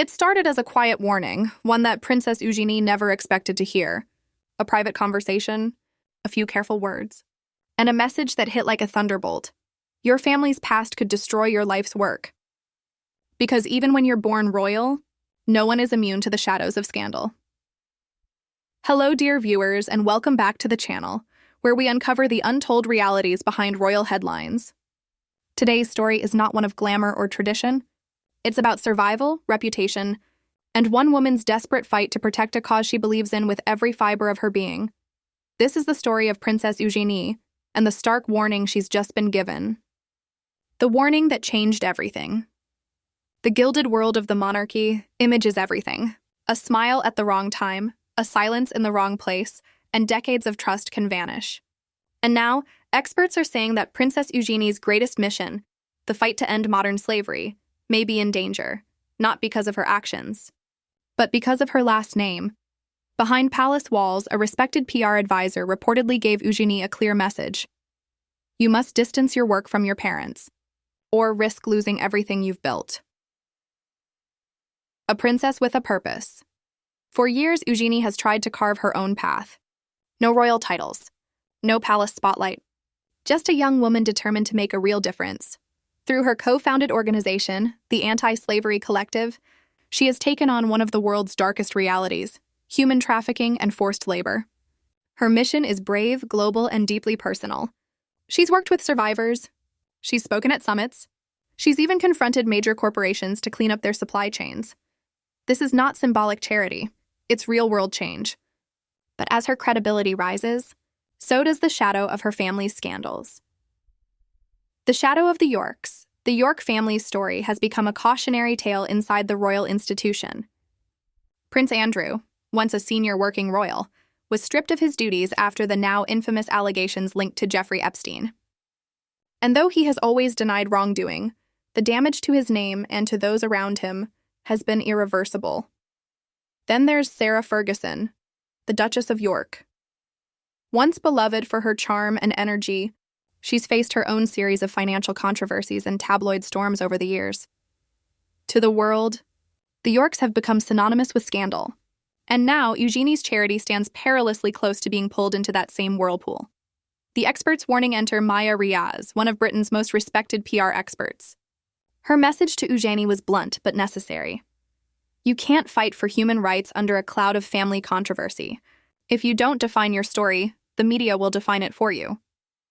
It started as a quiet warning, one that Princess Eugenie never expected to hear. A private conversation, a few careful words, and a message that hit like a thunderbolt. Your family's past could destroy your life's work. Because even when you're born royal, no one is immune to the shadows of scandal. Hello, dear viewers, and welcome back to the channel, where we uncover the untold realities behind royal headlines. Today's story is not one of glamour or tradition. It's about survival, reputation, and one woman's desperate fight to protect a cause she believes in with every fiber of her being. This is the story of Princess Eugenie and the stark warning she's just been given. The warning that changed everything. The gilded world of the monarchy images everything. A smile at the wrong time, a silence in the wrong place, and decades of trust can vanish. And now, experts are saying that Princess Eugenie's greatest mission, the fight to end modern slavery, may be in danger, not because of her actions, but because of her last name. Behind palace walls, a respected PR advisor reportedly gave Eugenie a clear message. You must distance your work from your parents, or risk losing everything you've built. A princess with a purpose. For years, Eugenie has tried to carve her own path. No royal titles, no palace spotlight, just a young woman determined to make a real difference. Through her co-founded organization, the Anti-Slavery Collective, she has taken on one of the world's darkest realities, human trafficking and forced labor. Her mission is brave, global, and deeply personal. She's worked with survivors. She's spoken at summits. She's even confronted major corporations to clean up their supply chains. This is not symbolic charity. It's real-world change. But as her credibility rises, so does the shadow of her family's scandals. The shadow of the Yorks. The York family's story has become a cautionary tale inside the royal institution. Prince Andrew, once a senior working royal, was stripped of his duties after the now infamous allegations linked to Jeffrey Epstein. And though he has always denied wrongdoing, the damage to his name and to those around him has been irreversible. Then there's Sarah Ferguson, the Duchess of York. Once beloved for her charm and energy, she's faced her own series of financial controversies and tabloid storms over the years. To the world, the Yorks have become synonymous with scandal. And now, Eugenie's charity stands perilously close to being pulled into that same whirlpool. The experts warning enter Maya Riaz, one of Britain's most respected PR experts. Her message to Eugenie was blunt but necessary. You can't fight for human rights under a cloud of family controversy. If you don't define your story, the media will define it for you.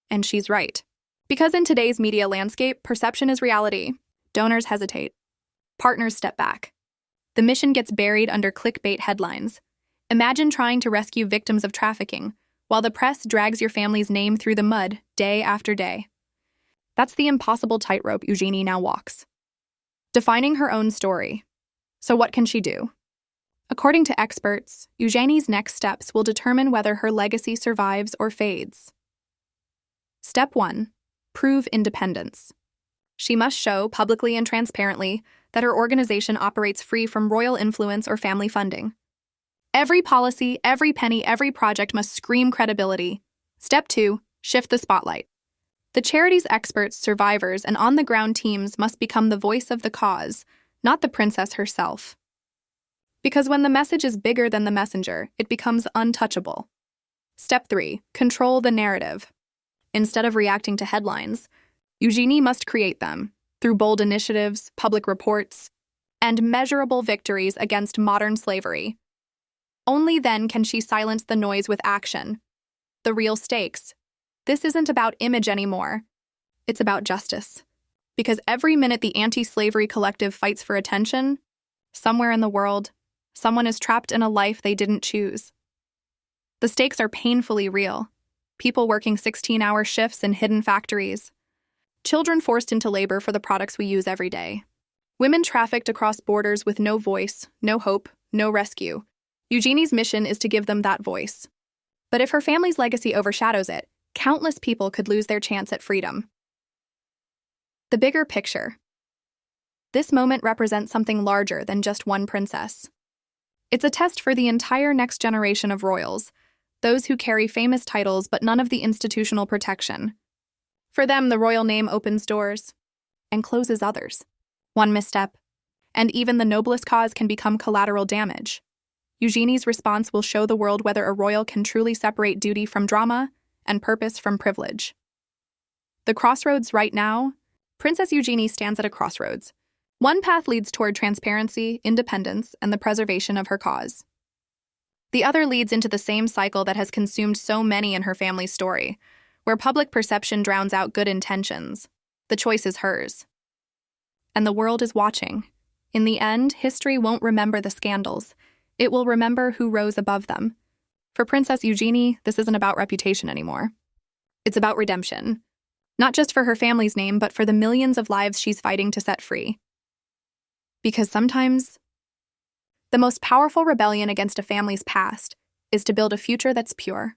And she's right. Because in today's media landscape, perception is reality. Donors hesitate. Partners step back. The mission gets buried under clickbait headlines. Imagine trying to rescue victims of trafficking, while the press drags your family's name through the mud day after day. That's the impossible tightrope Eugenie now walks. Defining her own story. So what can she do? According to experts, Eugenie's next steps will determine whether her legacy survives or fades. Step 1. Prove independence. She must show, publicly and transparently, that her organization operates free from royal influence or family funding. Every policy, every penny, every project must scream credibility. Step 2. Shift the spotlight. The charity's experts, survivors, and on-the-ground teams must become the voice of the cause, not the princess herself. Because when the message is bigger than the messenger, it becomes untouchable. Step 3. Control the narrative. Instead of reacting to headlines, Eugenie must create them through bold initiatives, public reports, and measurable victories against modern slavery. Only then can she silence the noise with action. The real stakes. This isn't about image anymore. It's about justice. Because every minute the Anti-Slavery Collective fights for attention, somewhere in the world, someone is trapped in a life they didn't choose. The stakes are painfully real. People working 16-hour shifts in hidden factories. Children forced into labor for the products we use every day. Women trafficked across borders with no voice, no hope, no rescue. Eugenie's mission is to give them that voice. But if her family's legacy overshadows it, countless people could lose their chance at freedom. The bigger picture. This moment represents something larger than just one princess. It's a test for the entire next generation of royals, those who carry famous titles but none of the institutional protection. For them, the royal name opens doors and closes others. One misstep, and even the noblest cause can become collateral damage. Eugenie's response will show the world whether a royal can truly separate duty from drama and purpose from privilege. The crossroads right now. Princess Eugenie stands at a crossroads. One path leads toward transparency, independence, and the preservation of her cause. The other leads into the same cycle that has consumed so many in her family's story, where public perception drowns out good intentions. The choice is hers. And the world is watching. In the end, history won't remember the scandals. It will remember who rose above them. For Princess Eugenie, this isn't about reputation anymore. It's about redemption. Not just for her family's name, but for the millions of lives she's fighting to set free. Because sometimes, the most powerful rebellion against a family's past is to build a future that's pure.